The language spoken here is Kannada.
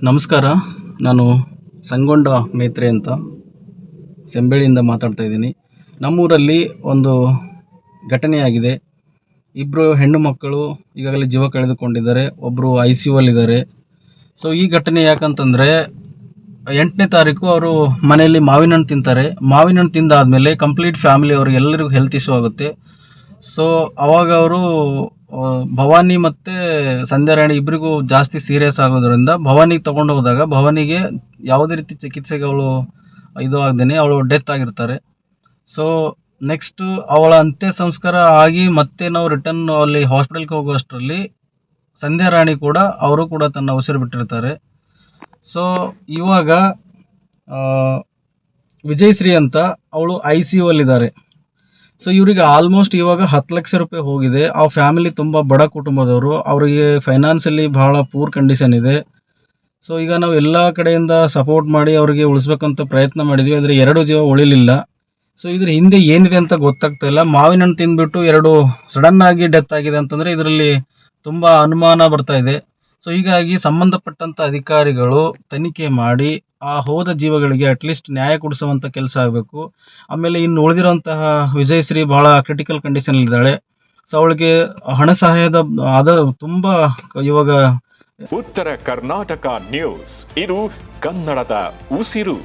ನಮಸ್ಕಾರ. ನಾನು ಸಂಗೊಂಡ ಮೇತ್ರೆ ಅಂತ ಸೆಂಬೇಳಿಯಿಂದ ಮಾತಾಡ್ತಾ ಇದ್ದೀನಿ. ನಮ್ಮೂರಲ್ಲಿ ಒಂದು ಘಟನೆಯಾಗಿದೆ. ಇಬ್ಬರು ಹೆಣ್ಣು ಮಕ್ಕಳು ಈಗಾಗಲೇ ಜೀವ ಕಳೆದುಕೊಂಡಿದ್ದಾರೆ. ಒಬ್ಬರು ICU ಅಲ್ಲಿದ್ದಾರೆ. ಸೊ ಈ ಘಟನೆ ಯಾಕಂತಂದರೆ 8ನೇ ತಾರೀಕು ಅವರು ಮನೆಯಲ್ಲಿ ಮಾವಿನ ಹಣ್ಣು ತಿಂತಾರೆ. ಮಾವಿನ ಹಣ್ಣು ತಿಂದಾದಮೇಲೆ ಕಂಪ್ಲೀಟ್ ಫ್ಯಾಮಿಲಿ ಅವ್ರಿಗೆ ಎಲ್ಲರಿಗೂ ಹೆಲ್ತ್ ಇಶ್ಯೂ ಆಗುತ್ತೆ. ಸೊ ಅವಾಗ ಅವರು ಭವಾನಿ ಮತ್ತು ಸಂಧ್ಯಾರಾಣಿ ಇಬ್ಬರಿಗೂ ಜಾಸ್ತಿ ಸೀರಿಯಸ್ ಆಗೋದ್ರಿಂದ ಭವಾನಿಗೆ ತೊಗೊಂಡು ಹೋದಾಗ ಭವಾನಿಗೆ ಯಾವುದೇ ರೀತಿ ಚಿಕಿತ್ಸೆಗಳು ಇದು ಆಗದೇನೆ ಅವಳು ಡೆತ್ ಆಗಿರ್ತಾರೆ. ಸೊ ನೆಕ್ಸ್ಟು ಅವಳ ಅಂತ್ಯ ಸಂಸ್ಕಾರ ಆಗಿ ಮತ್ತೆ ನಾವು ರಿಟರ್ನ್ ಅಲ್ಲಿ ಹಾಸ್ಪಿಟಲ್ಗೆ ಹೋಗುವಷ್ಟರಲ್ಲಿ ಸಂಧ್ಯಾರಾಣಿ ಕೂಡ ಅವರು ಕೂಡ ತನ್ನ ಉಸಿರು ಬಿಟ್ಟಿರ್ತಾರೆ. ಸೊ ಇವಾಗ ವಿಜಯಶ್ರೀ ಅಂತ ಅವಳು ICU ಅಲ್ಲಿದ್ದಾರೆ. ಸೊ ಇವರಿಗೆ ಆಲ್ಮೋಸ್ಟ್ ಇವಾಗ 10 ಲಕ್ಷ ರೂಪಾಯಿ ಹೋಗಿದೆ. ಆ ಫ್ಯಾಮಿಲಿ ತುಂಬ ಬಡ ಕುಟುಂಬದವರು. ಅವರಿಗೆ ಫೈನಾನ್ಷಿಯಲಿ ಭಾಳ ಪೂರ್ ಕಂಡೀಷನ್ ಇದೆ. ಸೊ ಈಗ ನಾವು ಎಲ್ಲ ಕಡೆಯಿಂದ ಸಪೋರ್ಟ್ ಮಾಡಿ ಅವರಿಗೆ ಉಳಿಸ್ಬೇಕಂತ ಪ್ರಯತ್ನ ಮಾಡಿದ್ವಿ, ಆದರೆ 2 ಜೀವ ಉಳಿಲಿಲ್ಲ. ಸೊ ಇದ್ರ ಹಿಂದೆ ಏನಿದೆ ಅಂತ ಗೊತ್ತಾಗ್ತಾ ಇಲ್ಲ. ಮಾವಿನ ಹಣ್ಣು ತಿಂದ್ಬಿಟ್ಟು 2 ಸಡನ್ ಆಗಿ ಡೆತ್ ಆಗಿದೆ ಅಂತಂದರೆ ಇದರಲ್ಲಿ ತುಂಬ ಅನುಮಾನ ಬರ್ತಾ ಇದೆ. ಸೊ ಹೀಗಾಗಿ ಸಂಬಂಧಪಟ್ಟಂಥ ಅಧಿಕಾರಿಗಳು ತನಿಖೆ ಮಾಡಿ ಆ ಹೋದ ಜೀವಗಳಿಗೆ ಅಟ್ಲೀಸ್ಟ್ ನ್ಯಾಯ ಕೊಡಿಸುವಂಥ ಕೆಲಸ ಆಗಬೇಕು. ಆಮೇಲೆ ಇನ್ನು ಉಳಿದಿರುವಂತಹ ವಿಜಯಶ್ರೀ ಭಾಳ ಕ್ರಿಟಿಕಲ್ ಕಂಡೀಷನಲ್ಲಿದ್ದಾಳೆ. ಸೊ ಅವಳಿಗೆ ಹಣ ಸಹಾಯದ ತುಂಬ ಇವಾಗ ಉತ್ತರ ಕರ್ನಾಟಕ ನ್ಯೂಸ್, ಇದು ಕನ್ನಡದ ಉಸಿರು.